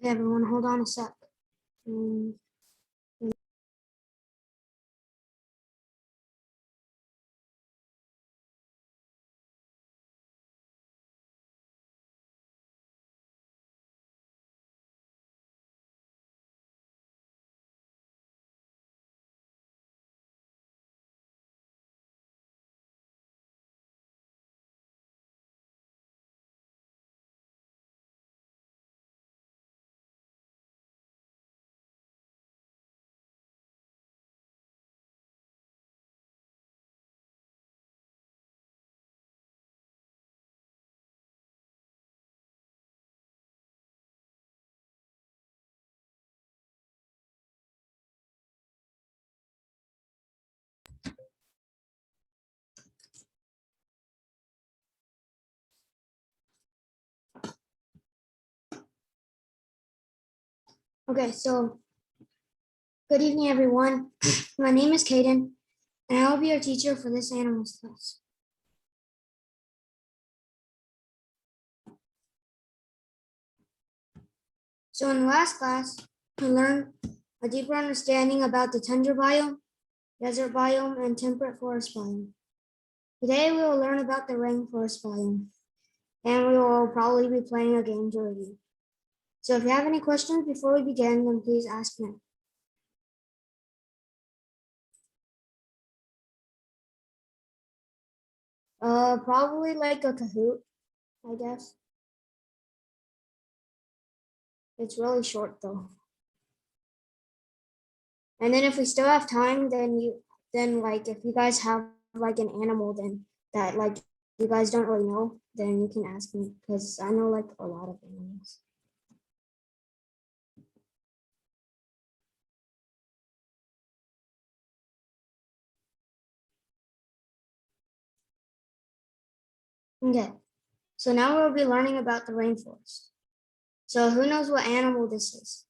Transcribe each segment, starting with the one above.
Okay, everyone, hold on a sec. Mm, Okay, so good evening, everyone. My name is Kaden, and I will be your teacher for this animals class. So in the last class, we learned a deeper understanding about the tundra biome, desert biome, and temperate forest biome. Today, we will learn about the rainforest biome, and we will probably be playing a game to review. So if you have any questions before we begin, then please ask me. Probably like a Kahoot, I guess. It's really short though. And then if we still have time, then like if you guys have like an animal then that like you guys don't really know, then you can ask me because I know like a lot of animals. Okay, so now we'll be learning about the rainforest. So who knows what animal this is?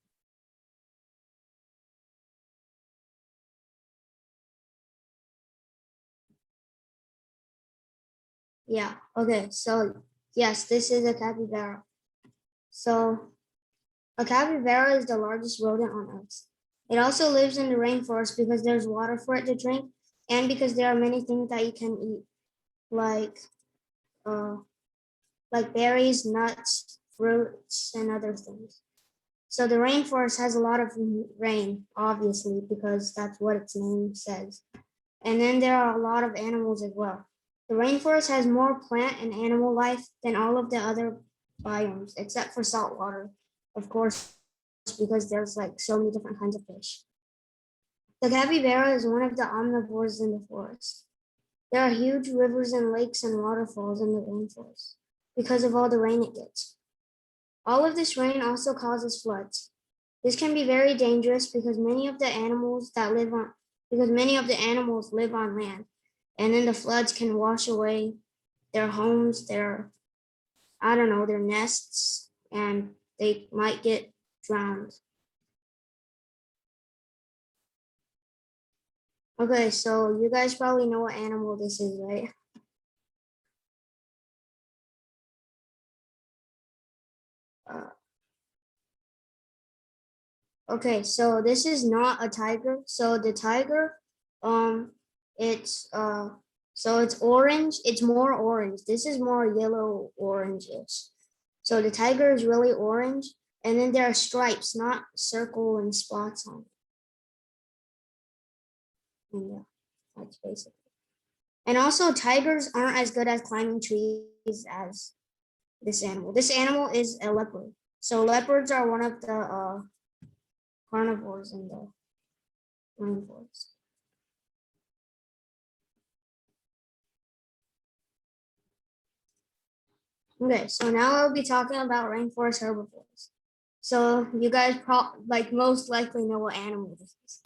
Yeah, okay, so yes, this is a capybara. So a capybara is the largest rodent on Earth. It also lives in the rainforest because there's water for it to drink and because there are many things that you can eat, like uh, like berries, nuts, fruits, and other things. So the rainforest has a lot of rain, obviously, because that's what its name says. And then there are a lot of animals as well. The rainforest has more plant and animal life than all of the other biomes, except for saltwater, of course, because there's like so many different kinds of fish. The capybara is one of the omnivores in the forest. There are huge rivers and lakes and waterfalls in the rainforest because of all the rain it gets. All of this rain also causes floods. This can be very dangerous because many of the animals live on land, and then the floods can wash away their homes, their nests, and they might get drowned. Okay, so you guys probably know what animal this is, right? Uh, okay, so this is not a tiger. So the tiger, um, it's so it's orange. It's more orange. This is more yellow orangish. So the tiger is really orange, and then there are stripes, not circle and spots on it. And yeah, that's basically. And also, tigers aren't as good at climbing trees as this animal. This animal is a leopard. So leopards are one of the carnivores in the rainforest. Okay, so now I'll be talking about rainforest herbivores. So you guys like most likely know what animal this is.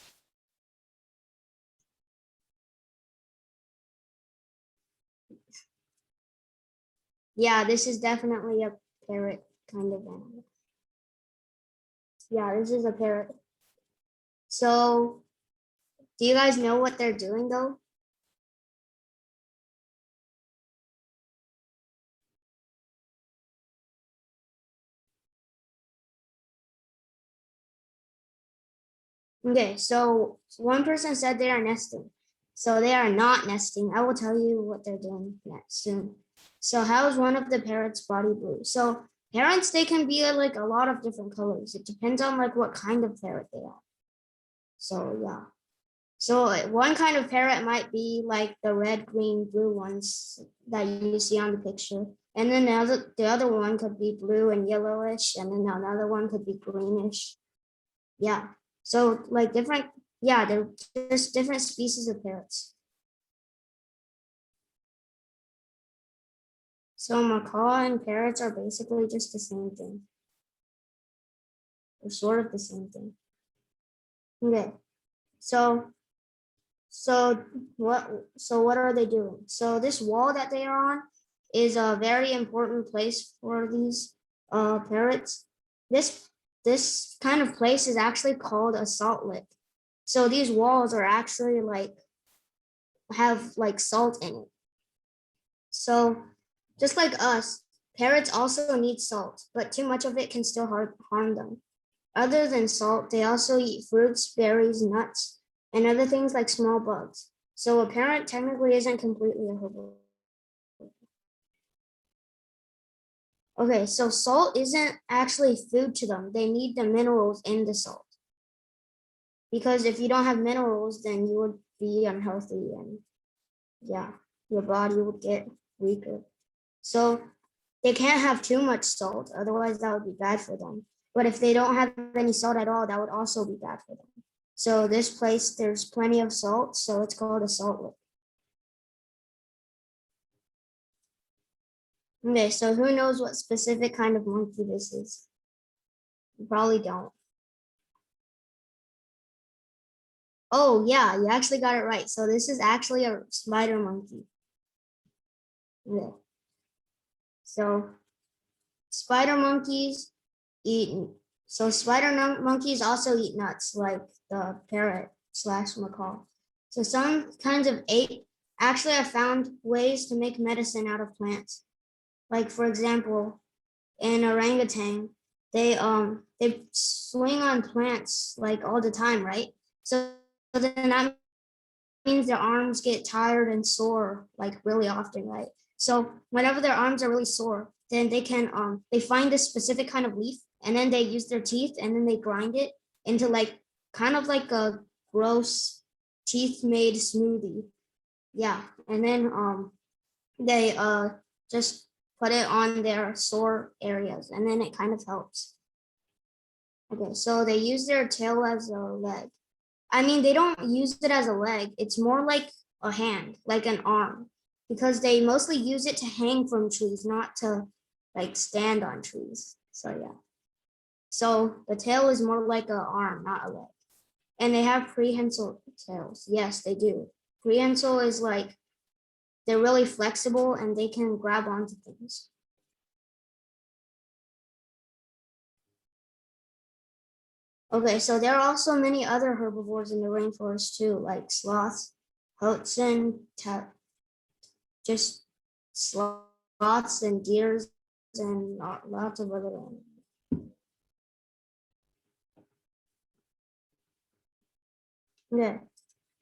Yeah, this is definitely a parrot kind of animal. Yeah, this is a parrot. So do you guys know what they're doing though? Okay, so one person said they are nesting. So they are not nesting. I will tell you what they're doing next soon. So how is one of the parrots body blue? So parrots, they can be like a lot of different colors. It depends on like what kind of parrot they are. So yeah. So one kind of parrot might be like the red, green, blue ones that you see on the picture. And then the other one could be blue and yellowish, and then another one could be greenish. Yeah. So like different, yeah, they're just different species of parrots. So macaw and parrots are basically just the same thing, or sort of the same thing. Okay. So so what are they doing? So this wall that they are on is a very important place for these parrots. This this kind of place is actually called a salt lick. So these walls are actually like have like salt in it. So just like us, parrots also need salt, but too much of it can still harm them. Other than salt, they also eat fruits, berries, nuts, and other things like small bugs. So a parrot technically isn't completely a herbivore. Okay, so salt isn't actually food to them. They need the minerals in the salt. Because if you don't have minerals, then you would be unhealthy and yeah, your body would get weaker. So they can't have too much salt, otherwise that would be bad for them. But if they don't have any salt at all, that would also be bad for them. So this place, there's plenty of salt, so it's called a salt lick. Okay, so who knows what specific kind of monkey this is? You probably don't. Oh yeah, you actually got it right. So this is actually a spider monkey. Yeah. So spider monkeys eat. So spider monkeys also eat nuts, like the parrot slash macaw. So some kinds of ape actually have found ways to make medicine out of plants. Like for example, in orangutan, they swing on plants like all the time, right? So then that means their arms get tired and sore like really often, right? So whenever their arms are really sore, then they find this specific kind of leaf and then they use their teeth and then they grind it into like kind of like a gross teeth made smoothie. Yeah. And then they just put it on their sore areas and then it kind of helps. Okay, so they use their tail as a leg. I mean, they don't use it as a leg. It's more like a hand, like an arm, because they mostly use it to hang from trees, not to like stand on trees. So yeah. So the tail is more like an arm, not a leg. And they have prehensile tails. Yes, they do. Prehensile is like they're really flexible and they can grab onto things. Okay, so there are also many other herbivores in the rainforest too, like sloths, hoatzin, just sloths and deers and lots of other animals. Okay,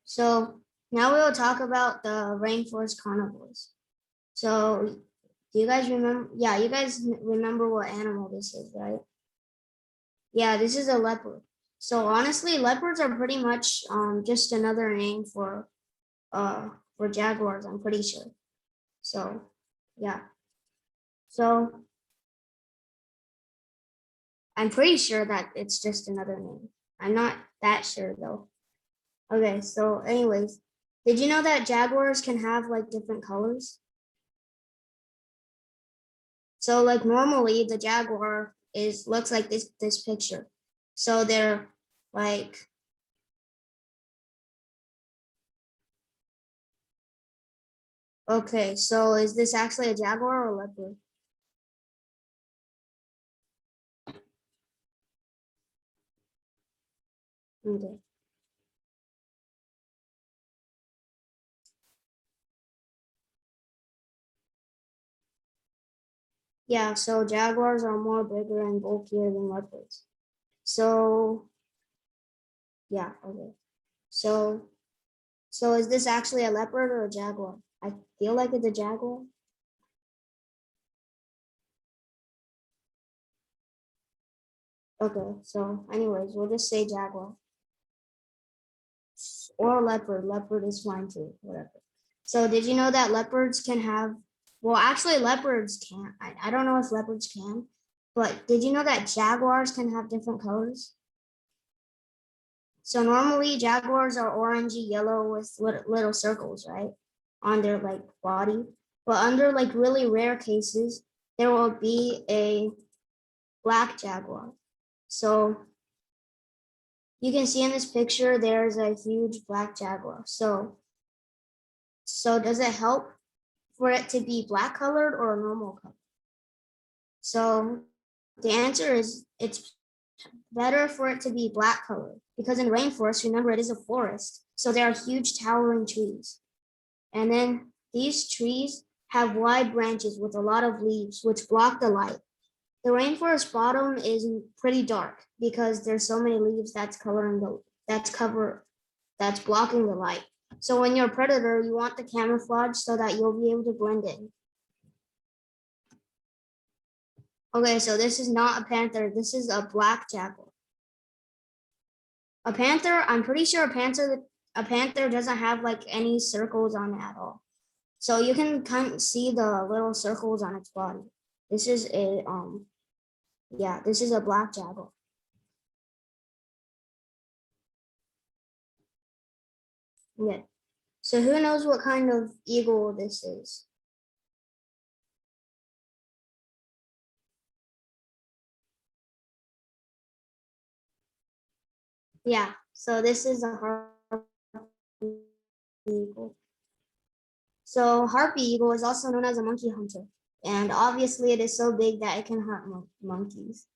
so now we will talk about the rainforest carnivores. So do you guys remember? Yeah, you guys remember what animal this is, right? Yeah, this is a leopard. So honestly, leopards are pretty much just another name for jaguars, I'm pretty sure. So yeah. So I'm pretty sure that it's just another name. I'm not that sure though. Okay, so anyways, did you know that jaguars can have like different colors? So like normally the jaguar is looks like this picture. So they're like okay, so is this actually a jaguar or a leopard? Okay. Yeah, so jaguars are more bigger and bulkier than leopards. So Yeah, okay. So so is this actually a leopard or a jaguar? I feel like it's a jaguar. Okay, so anyways, we'll just say jaguar. Or leopard. Leopard is fine too, whatever. So did you know that leopards can have, well, actually leopards can't. I don't know if leopards can, but did you know that jaguars can have different colors? So normally jaguars are orangey yellow with little circles, right? On their like body. But under like really rare cases, there will be a black jaguar. So you can see in this picture, there's a huge black jaguar. So does it help for it to be black colored or a normal color? So the answer is it's better for it to be black colored because in rainforest, remember it is a forest. So there are huge towering trees. And then these trees have wide branches with a lot of leaves which block the light. The rainforest bottom is pretty dark because there's so many leaves that's blocking the light. So when you're a predator, you want the camouflage so that you'll be able to blend in. Okay, so this is not a panther. This is a black jaguar. A panther, I'm pretty sure a panther doesn't have like any circles on it at all. So you can kind of see the little circles on its body. This is a yeah, this is a black jaguar. Yeah. So who knows what kind of eagle this is? Yeah. So this is a harpy eagle. So harpy eagle is also known as a monkey hunter, and obviously it is so big that it can hunt monkeys.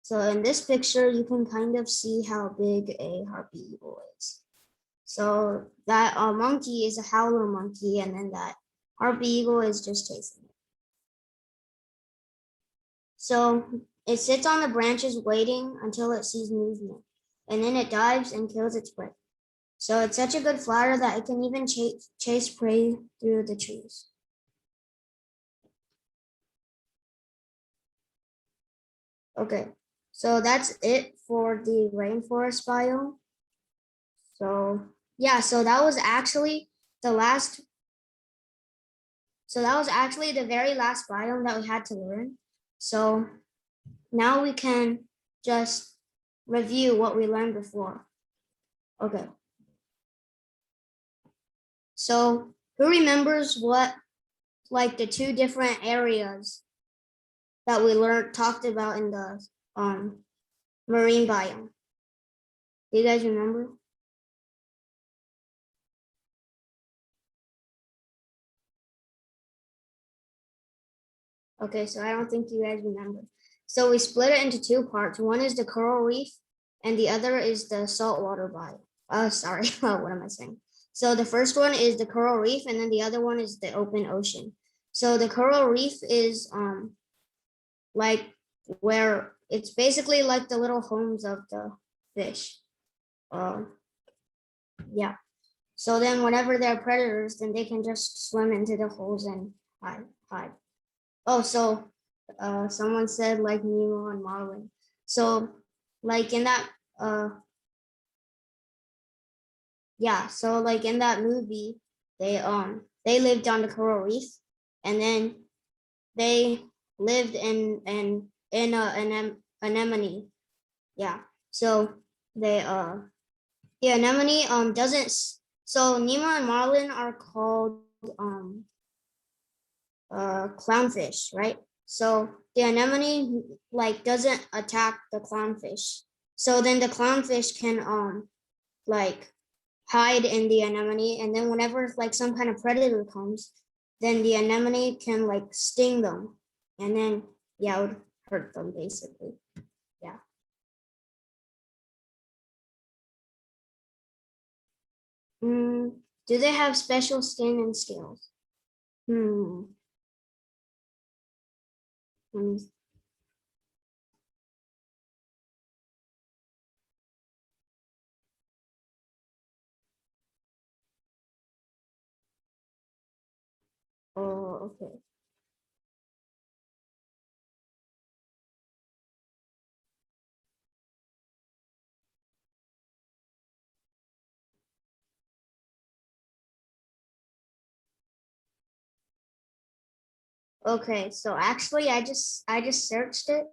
So in this picture, you can kind of see how big a harpy eagle is. So that monkey is a howler monkey, and then that harpy eagle is just chasing it. So it sits on the branches waiting until it sees movement, and then it dives and kills its prey. So it's such a good flyer that it can even chase prey through the trees. Okay, so that's it for the rainforest biome. So yeah, the last, so that was actually the very last biome that we had to learn. So now we can just review what we learned before. Okay, so who remembers what like the two different areas that we talked about in the um marine biome? Do you guys remember? Okay, so I don't think you guys remember. So we split it into two parts. One is the coral reef, and the other is the saltwater biome. Oh, sorry, what am I saying? So the first one is the coral reef, and then the other one is the open ocean. So the coral reef is like where it's basically like the little homes of the fish. Um, yeah. So then whenever they're predators, then they can just swim into the holes and hide. Oh, so someone said like Nemo and Marlin. So like in that yeah, so like in that movie, they lived on the coral reef, and then they lived in anemone. Yeah. So they the anemone doesn't so Nemo and Marlin are called um clownfish, right? So the anemone like doesn't attack the clownfish. So then the clownfish can like hide in the anemone, and then whenever like some kind of predator comes, then the anemone can like sting them, and then yeah, it would hurt them basically. Yeah. Do they have special skin and scales? Hmm. okay. Okay, so actually I just searched it,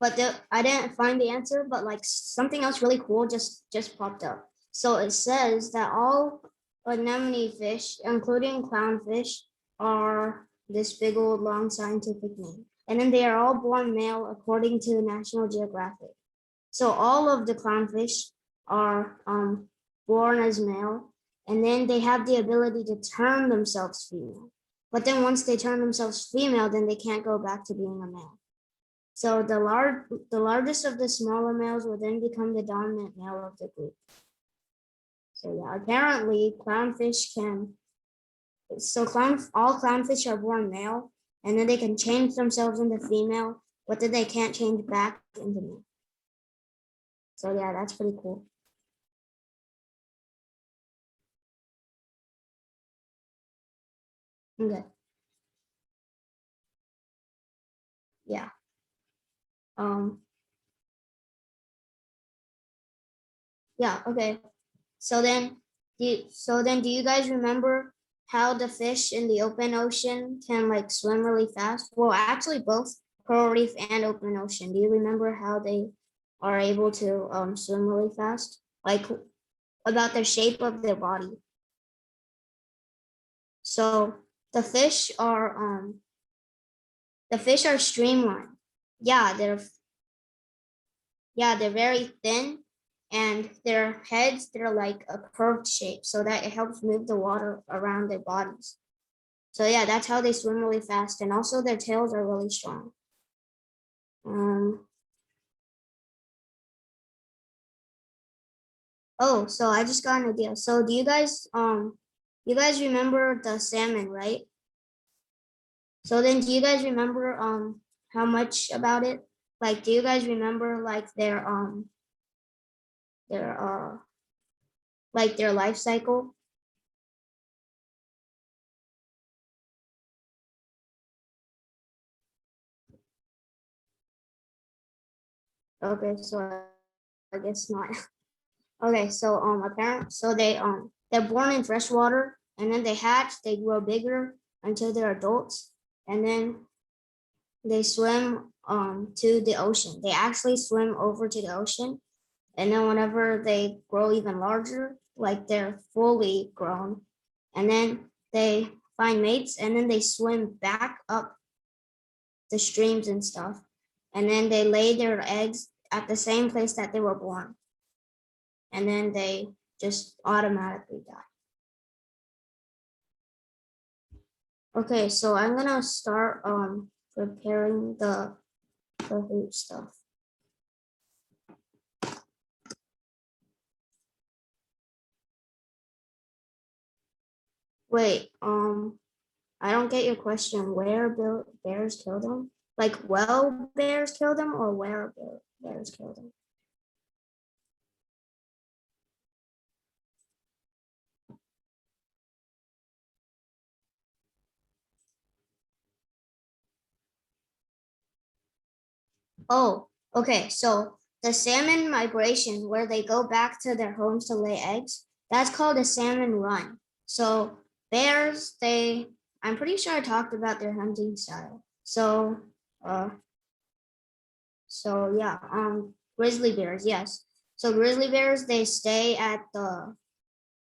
but I didn't find the answer, but like something else really cool just popped up. So it says that all anemone fish, including clownfish, are this big old long scientific name. And then they are all born male according to the National Geographic. So all of the clownfish are born as male, and then they have the ability to turn themselves female. But then once they turn themselves female, then they can't go back to being a male. So the largest of the smaller males will then become the dominant male of the group. So yeah, apparently clownfish can. So all clownfish are born male, and then they can change themselves into female, but then they can't change back into male. So yeah, that's pretty cool. Okay. Yeah. Um. Yeah. Okay. So then, do you guys remember how the fish in the open ocean can like swim really fast? Well, actually, both coral reef and open ocean. Do you remember how they are able to swim really fast? Like about the shape of their body. So the fish are streamlined. Yeah, they're very thin, and their heads, they're like a curved shape so that it helps move the water around their bodies. So yeah, that's how they swim really fast, and also their tails are really strong. Um, oh, so I just got an idea. So do you guys remember the salmon, right? So then do you guys remember how much about it? Like do you guys remember their like their life cycle? Okay, so I guess not. Okay, so they're born in fresh water, and then they hatch, they grow bigger until they're adults, and then they swim to the ocean. They actually swim over to the ocean, and then whenever they grow even larger, like they're fully grown, and then they find mates, and then they swim back up the streams and stuff, and then they lay their eggs at the same place that they were born, and then they just automatically die. Okay, so I'm gonna start preparing the food stuff. Wait, I don't get your question. Where bears kill them? Like, well, bears kill them, or where bears kill them? Oh, okay. So the salmon migration, where they go back to their homes to lay eggs, that's called a salmon run. So bears, I'm pretty sure I talked about their hunting style. Uh, so yeah, grizzly bears, yes. So grizzly bears, they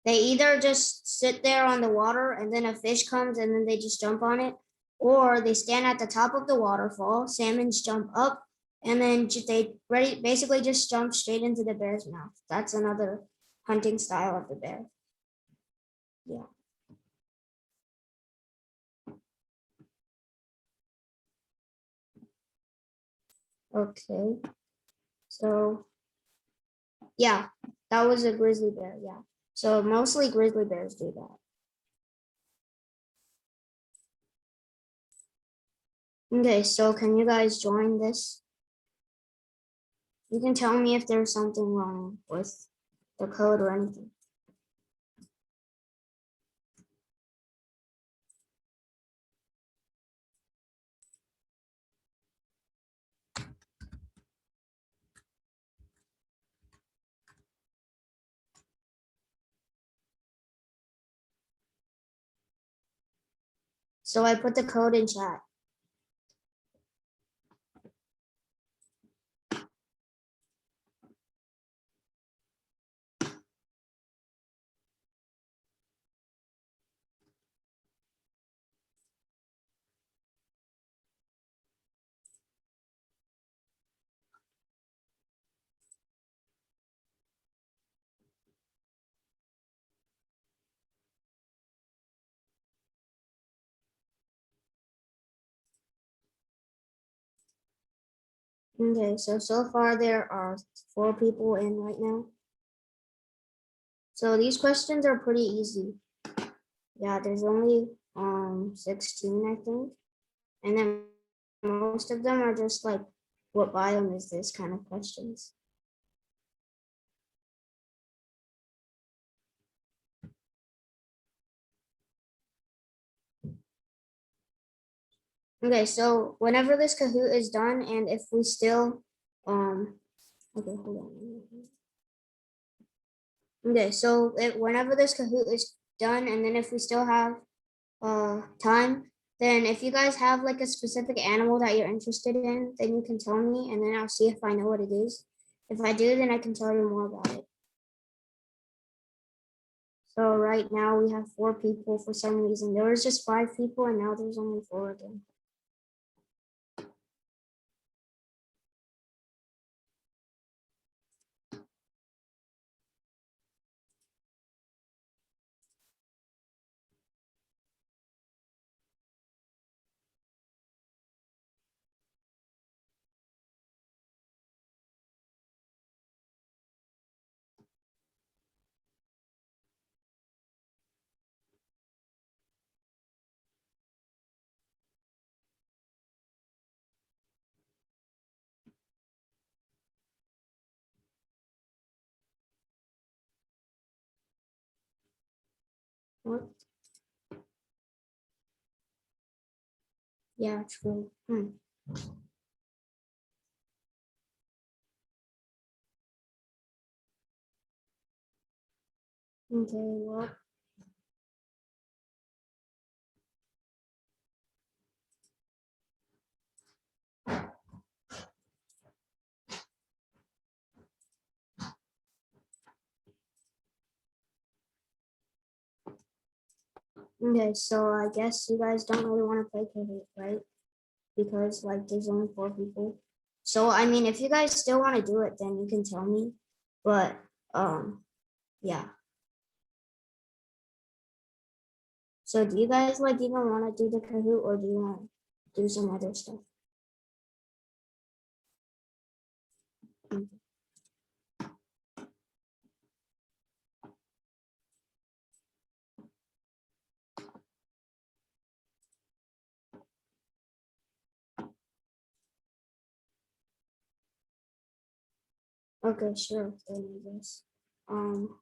either just sit there on the water and then a fish comes and then they just jump on it, or they stand at the top of the waterfall. Salmons jump up and then basically just jump straight into the bear's mouth. That's another hunting style of the bear. Yeah. Okay. So yeah, that was a grizzly bear. Yeah. So mostly grizzly bears do that. Okay, so can you guys join this? You can tell me if there's something wrong with the code or anything. So I put the code in chat. Okay, so far there are 4 people in right now. So these questions are pretty easy. Yeah, there's only 16, I think. And then most of them are just like, what biome is this kind of questions. Okay, so whenever this Kahoot is done, and if we still, okay, hold on. Okay, so whenever this Kahoot is done, and then if we still have time, then if you guys have like a specific animal that you're interested in, then you can tell me, and then I'll see if I know what it is. If I do, then I can tell you more about it. So right now we have 4 people for some reason. There was just 5 people, and now there's only 4 again. What? Yeah, true. Okay, well, okay, so I guess you guys don't really want to play Kahoot, right? Because like there's only 4 people. So I mean, if you guys still want to do it, then you can tell me. But yeah. So do you guys like even want to do the Kahoot, or do you want to do some other stuff? Okay, sure. Then I guess. Um,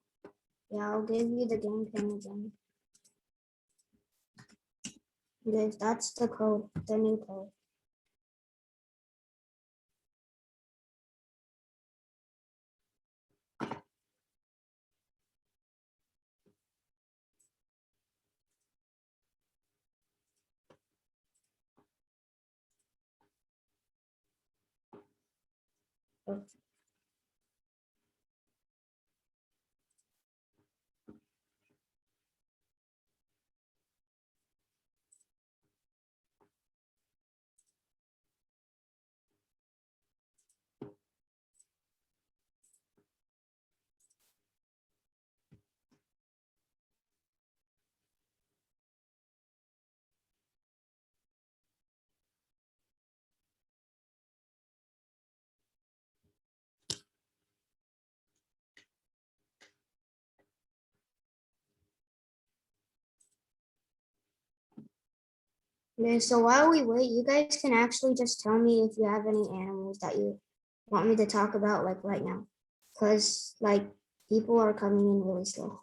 yeah, I'll give you the game pin again. Okay, that's the code, the new code. Okay. Okay, so while we wait, you guys can actually just tell me if you have any animals that you want me to talk about like right now. Because like people are coming in really slow.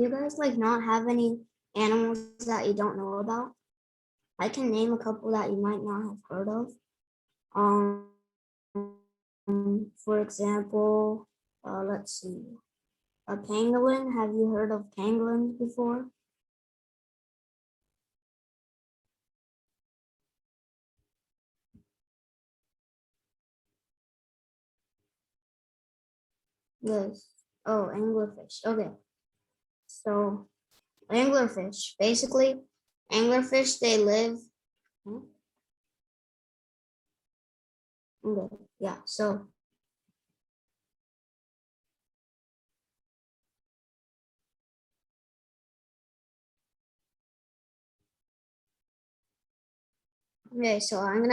you guys like not have any animals that you don't know about? I can name a couple that you might not have heard of. For example, let's see, a pangolin. Have you heard of pangolins before? Yes. Oh, anglerfish. Okay. So anglerfish, basically, anglerfish, they live. Okay. Yeah. So okay. So I'm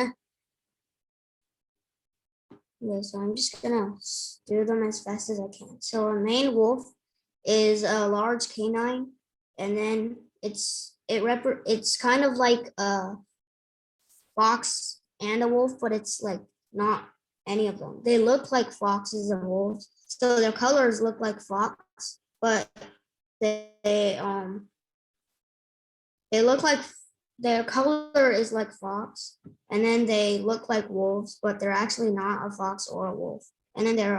just gonna do them as fast as I can. So a Maine wolf is a large canine, and then it's kind of like a fox and a wolf, but it's like not any of them. They look like foxes and wolves, so their colors look like fox, but they they look like their color is like fox, and then they look like wolves, but they're actually not a fox or a wolf. And then they're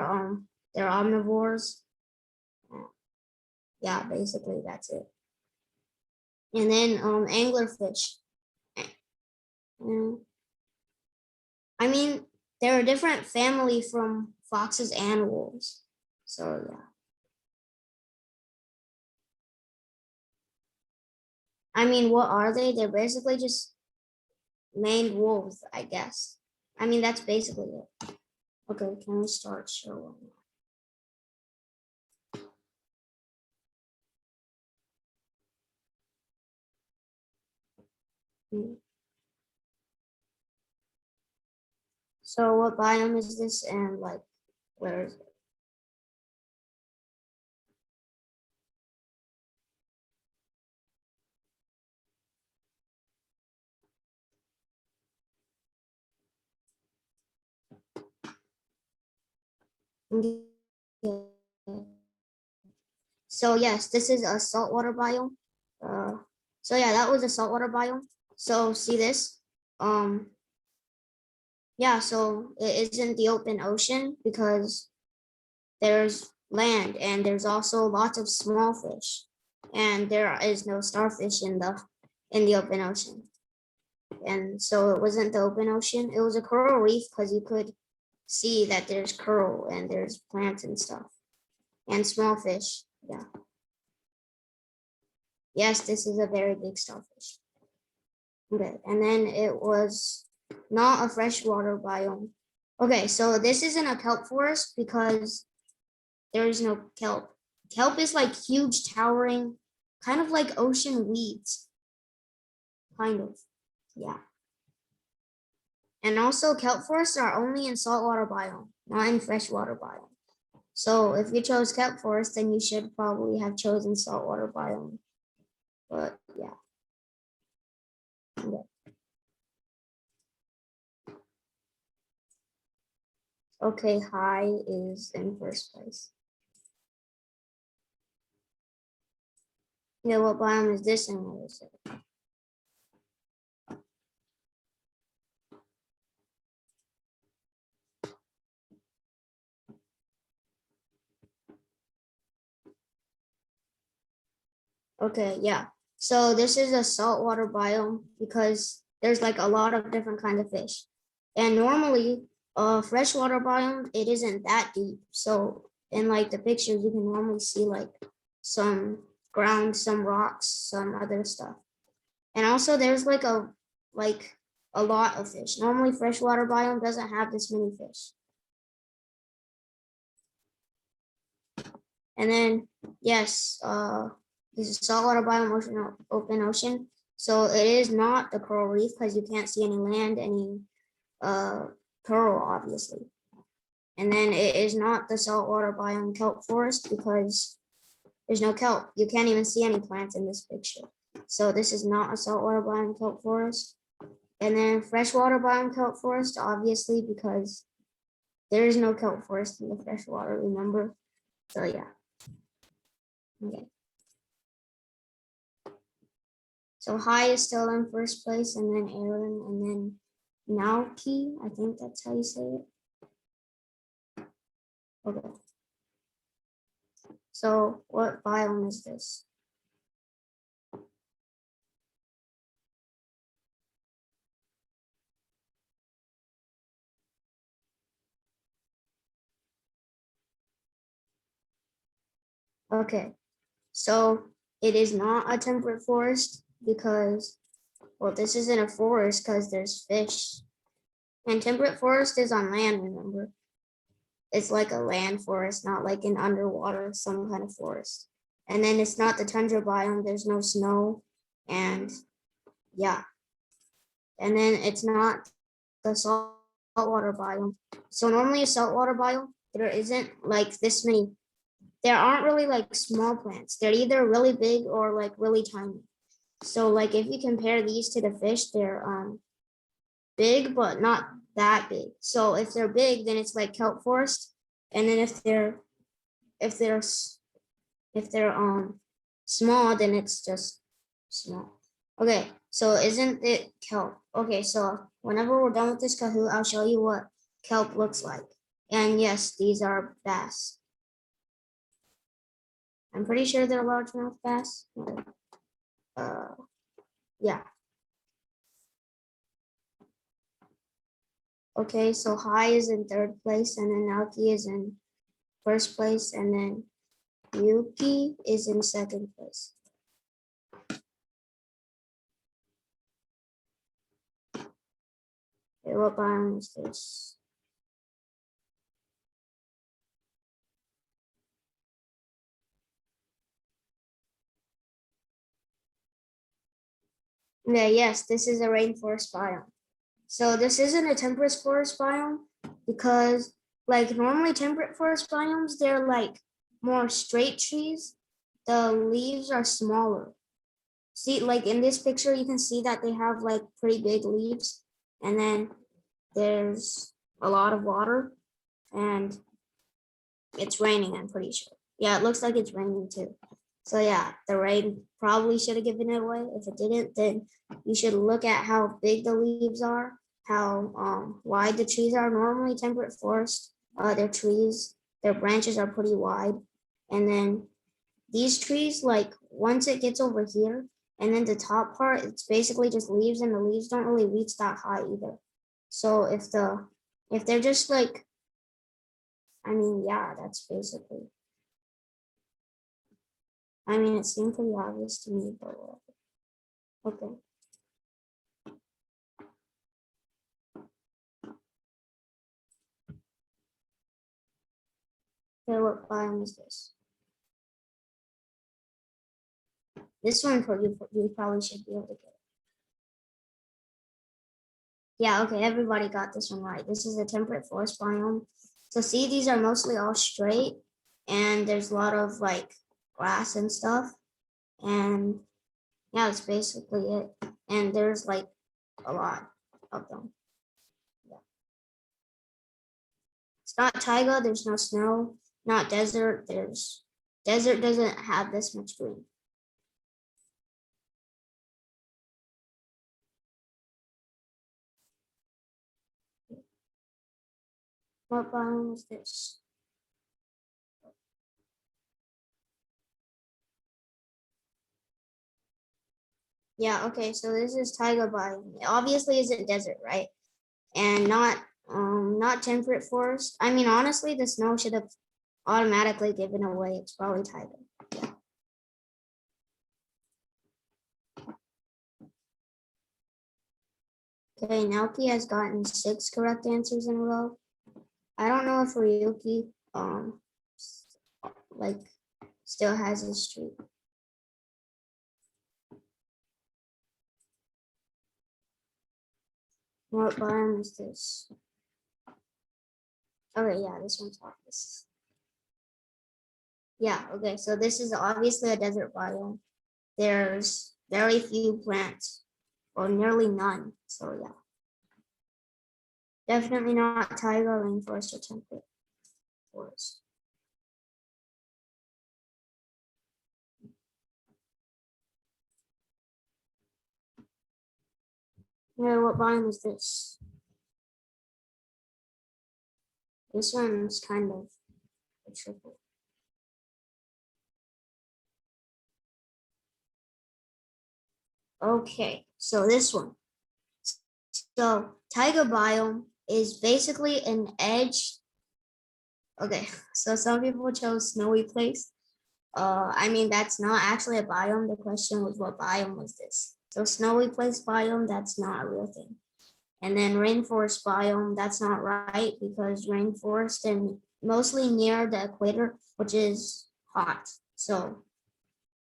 omnivores. Yeah, basically that's it. And then anglerfish. Mm, I mean, they're a different family from foxes and wolves. So yeah. I mean, what are they? They're basically just maned wolves, I guess. I mean, that's basically it. Okay, can we start showing? Hmm. So what biome is this and like where is it? Okay. So yes, this is a saltwater biome. Uh, so yeah, that was a saltwater biome. So see this? Um, yeah, so it isn't the open ocean because there's land and there's also lots of small fish, and there is no starfish in the open ocean. And so it wasn't the open ocean. It was a coral reef because you could see that there's coral and there's plants and stuff and small fish. Yeah. Yes, this is a very big starfish. Okay, and then it was not a freshwater biome. Okay, so this isn't a kelp forest because there is no kelp. Kelp is like huge, towering, kind of like ocean weeds, kind of. Yeah. And also, kelp forests are only in saltwater biome, not in freshwater biome. So if you chose kelp forest, then you should probably have chosen saltwater biome. But yeah. Okay. Okay, high is in first place. Yeah, what biome is this and what is it? Okay, yeah. So this is a saltwater biome because there's like a lot of different kinds of fish. And normally, freshwater biome, it isn't that deep. So in like the pictures, you can normally see like some ground, some rocks, some other stuff. And also there's like a lot of fish. Normally freshwater biome doesn't have this many fish. And then yes, this is saltwater biome, open ocean. So it is not the coral reef because you can't see any land, any uh coral, obviously. And then it is not the saltwater biome kelp forest because there's no kelp. You can't even see any plants in this picture. So this is not a saltwater biome kelp forest. And then freshwater biome kelp forest, obviously, because there is no kelp forest in the freshwater, remember? So yeah. Okay. So Hai is still in first place, and then Aaron, and then Naoki. I think that's how you say it. Okay. So what biome is this? Okay, so it is not a temperate forest because, well, this isn't a forest because there's fish. And temperate forest is on land, remember? It's like a land forest, not like an underwater, some kind of forest. And then it's not the tundra biome, there's no snow. And yeah, and then it's not the saltwater biome. So normally a saltwater biome, there isn't like this many, there aren't really like small plants. They're either really big or like really tiny. So like if you compare these to the fish, they're big but not that big. So if they're big, then it's like kelp forest, and then if they're if they're small, then it's just small. Okay, so isn't it kelp? Okay, so whenever we're done with this Kahoot, I'll show you what kelp looks like. And yes, these are bass. I'm pretty sure they're largemouth bass. Uh, yeah. Okay, so Hai is in third place, and then Naoki is in first place, and then Yuki is in second place. Okay, what biome is this? Yeah, yes, this is a rainforest biome. So this isn't a temperate forest biome because like normally temperate forest biomes, they're like more straight trees. The leaves are smaller. See, like in this picture, you can see that they have like pretty big leaves, and then there's a lot of water, and it's raining, I'm pretty sure. Yeah, it looks like it's raining too. So yeah, the rain probably should have given it away. If it didn't, then you should look at how big the leaves are, how wide the trees are. Normally temperate forest, their trees, their branches are pretty wide. And then these trees, like once it gets over here, and then the top part, it's basically just leaves, and the leaves don't really reach that high either. So if they're just like, I mean, yeah, that's basically. I mean, it seemed pretty obvious to me, but okay. Okay, what biome is this? This one for you probably should be able to get. Yeah, okay, everybody got this one right. This is a temperate forest biome. So see, these are mostly all straight, and there's a lot of like grass and stuff. And yeah, that's basically it. And there's like a lot of them. Yeah. It's not taiga, there's no snow, not desert, there's desert doesn't have this much green. What biome is this? Yeah, okay, so this is taiga biome. It obviously isn't desert, right? And not temperate forest. I mean, honestly, the snow should have automatically given away. It's probably taiga. Yeah. Okay, Naoki has gotten 6 correct answers in a row. I don't know if Ryuki like still has his streak. What biome is this? Okay, yeah, this one's obvious. Yeah, okay, so this is obviously a desert biome. There's very few plants, or nearly none. So yeah, definitely not taiga, rainforest, or temperate forest. Yeah, what biome is this? This one's kind of a triple. Okay, so this one. So taiga biome is basically an edge. Okay, so some people chose snowy place. I mean, that's not actually a biome. The question was what biome was this? So snowy place biome, that's not a real thing. And then rainforest biome, that's not right because rainforest and mostly near the equator, which is hot. So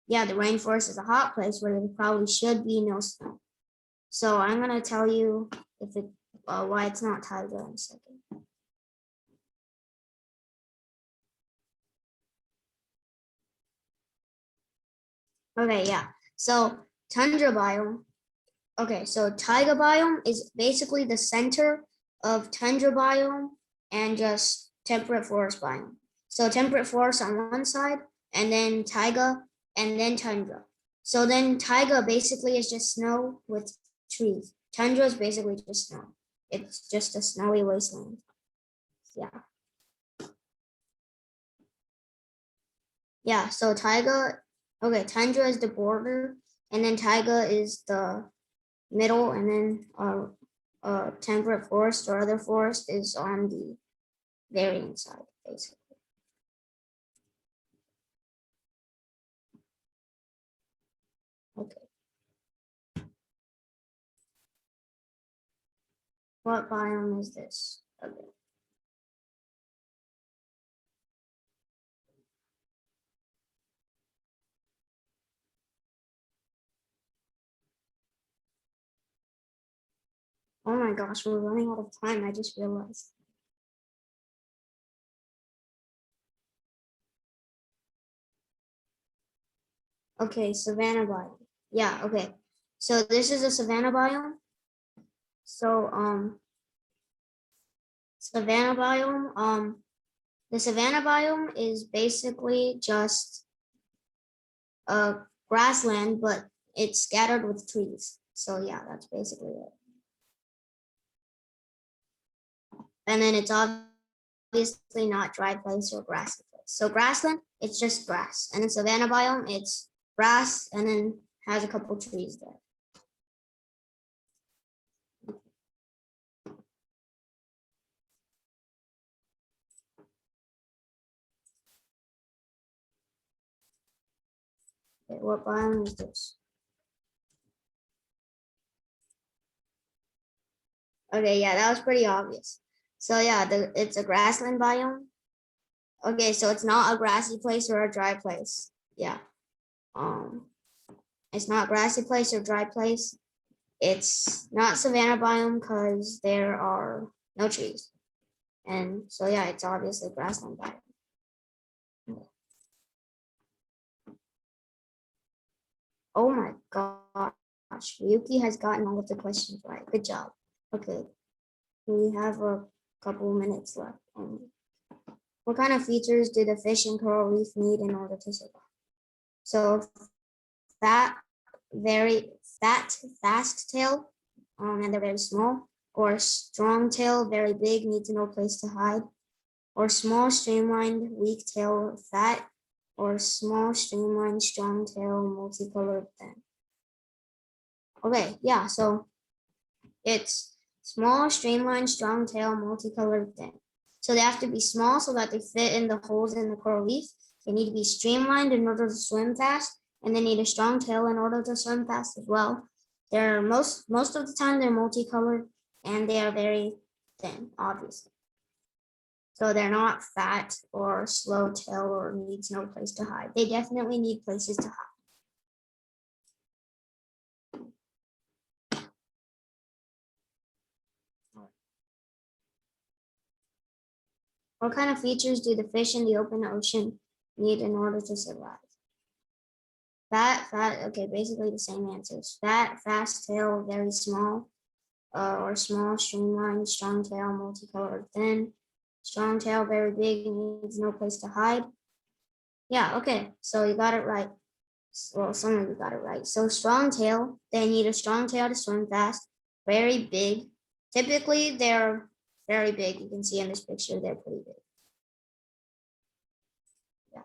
yeah, the rainforest is a hot place where there probably should be no snow. So I'm gonna tell you if it why it's not taiga in a second. Okay, yeah. So tundra biome. Okay, so taiga biome is basically the center of tundra biome and just temperate forest biome. So temperate forest on one side, and then taiga, and then tundra. So then taiga basically is just snow with trees. Tundra is basically just snow. It's just a snowy wasteland. Yeah. Yeah, so taiga, okay, tundra is the border, and then taiga is the middle, and then temperate forest or other forest is on the very inside, basically. Okay, what biome is this? Okay. Oh my gosh, we're running out of time. I just realized. Okay, savanna biome. Yeah, okay. So this is a savanna biome. So savanna biome, the savanna biome is basically just a grassland, but it's scattered with trees. So yeah, that's basically it. And then it's obviously not dry place or grassy place. So grassland, it's just grass. And then savanna biome, it's grass and then has a couple trees there. Okay, what biome is this? Okay, yeah, that was pretty obvious. So yeah, it's a grassland biome. Okay, so it's not a grassy place or a dry place. Yeah. Um, it's not grassy place or dry place. It's not savanna biome because there are no trees. And so yeah, it's obviously grassland biome. Oh my gosh, Yuki has gotten all of the questions right. Good job. Okay, we have a couple minutes left. What kind of features do the fish in coral reef need in order to survive? So fat, very fat, fast tail, and they're very small, or strong tail, very big, needs no place to hide, or small, streamlined, weak tail, fat, or small, streamlined, strong tail, multicolored thin. Okay, yeah, so it's small, streamlined, strong tail, multicolored thin. So they have to be small so that they fit in the holes in the coral reef. They need to be streamlined in order to swim fast, and they need a strong tail in order to swim fast as well. They're most of the time they're multicolored and they are very thin, obviously. So they're not fat or slow tail or needs no place to hide. They definitely need places to hide. What kind of features do the fish in the open ocean need in order to survive? Fat, okay, basically the same answers. Fat, fast tail, very small, or small, streamlined, strong tail, multicolored, thin. Strong tail, very big, needs no place to hide. Yeah, okay, so you got it right. Well, some of you got it right. So strong tail, they need a strong tail to swim fast. very big. Typically, they're very big. You can see in this picture, they're pretty big. Yeah.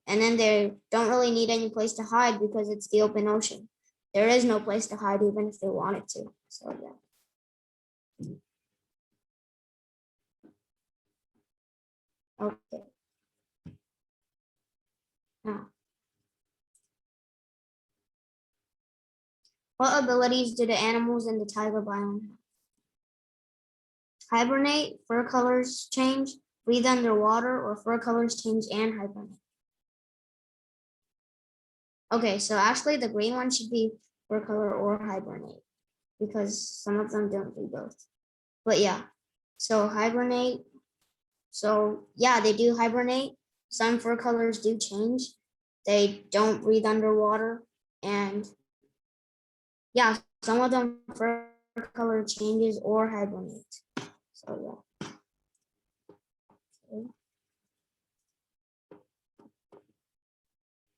And then they don't really need any place to hide because it's the open ocean. There is no place to hide even if they wanted to. So yeah. Okay. Now, what abilities do the animals in the taiga biome have? Hibernate, fur colors change, breathe underwater, or fur colors change and hibernate. Okay, so actually the green one should be fur color or hibernate because some of them don't do both. But yeah, so hibernate. So yeah, they do hibernate. Some fur colors do change. They don't breathe underwater. And yeah, some of them fur color changes or hibernate. So yeah. Okay.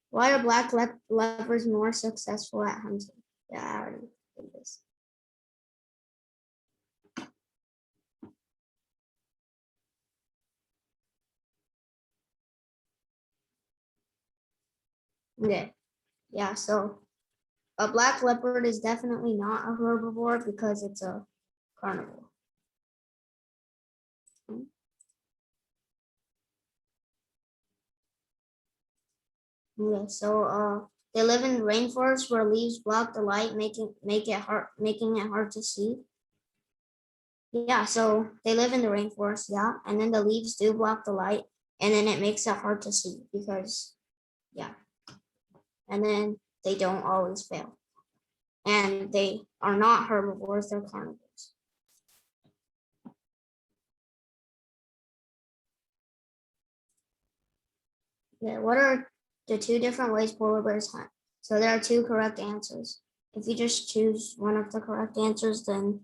Why are black leopards more successful at hunting? Yeah, I already did this. Okay, yeah, so a black leopard is definitely not a herbivore because it's a carnivore. Okay, so they live in rainforests where leaves block the light, making it hard to see. Yeah, so they live in the rainforest, yeah, and then the leaves do block the light, and then it makes it hard to see because, yeah, and then they don't always fail, and they are not herbivores; they're carnivores. Yeah, what are the two different ways polar bears hunt? So there are two correct answers. If you just choose one of the correct answers, then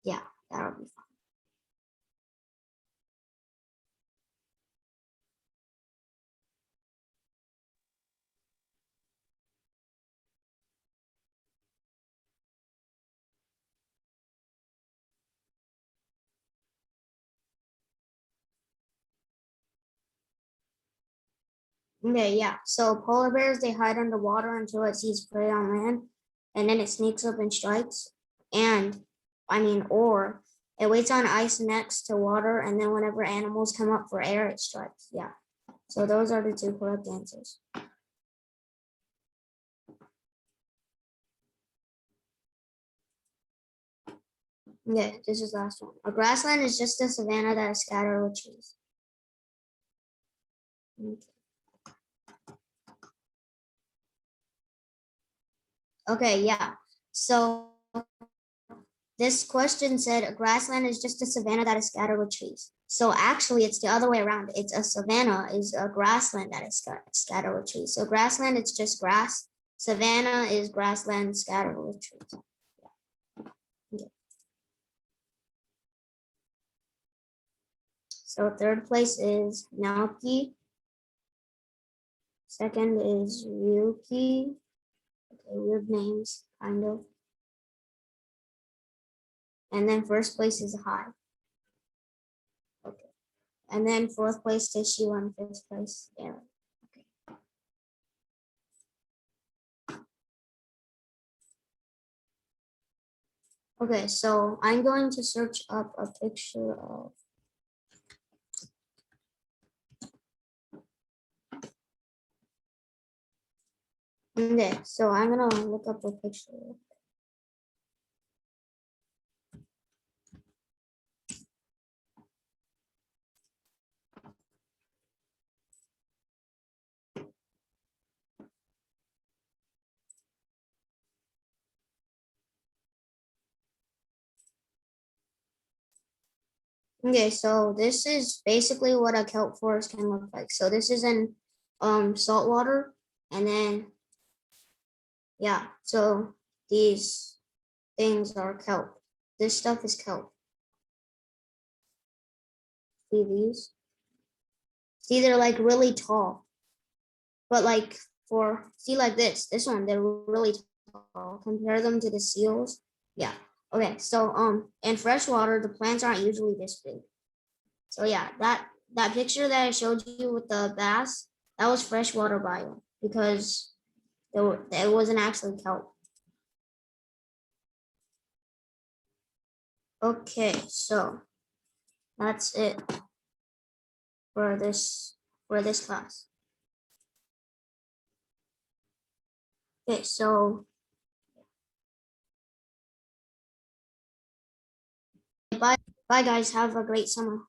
yeah, that'll be fine. Okay, yeah. So polar bears, they hide underwater until it sees prey on land, and then it sneaks up and strikes. And or it waits on ice next to water, and then whenever animals come up for air, it strikes. Yeah. So those are the two correct answers. Okay, this is the last one. A grassland is just a savanna that is scattered with trees. Okay, yeah. So this question said a grassland is just a savanna that is scattered with trees. So actually, it's the other way around. It's a savanna is a grassland that is scattered with trees. So grassland, it's just grass. Savanna is grassland scattered with trees. Yeah. So third place is Naoki. Second is Ryuki. Okay, weird names, kind of. And then first place is Hai. Okay. And then fourth place Tissue and fifth place Aaron. Okay. Okay, so I'm going to search up a picture of. Okay, so I'm gonna look up a picture. Okay, so this is basically what a kelp forest can look like. So this is in salt water, and then yeah, so these things are kelp. This stuff is kelp. See these? See, they're like really tall, but like see like this one, they're really tall. Compare them to the seals. Yeah. Okay, so in freshwater, the plants aren't usually this big. So yeah, that picture that I showed you with the bass, that was freshwater biome because it wasn't actually kelp. Okay, so that's it for this class. Okay, so bye guys. Have a great summer.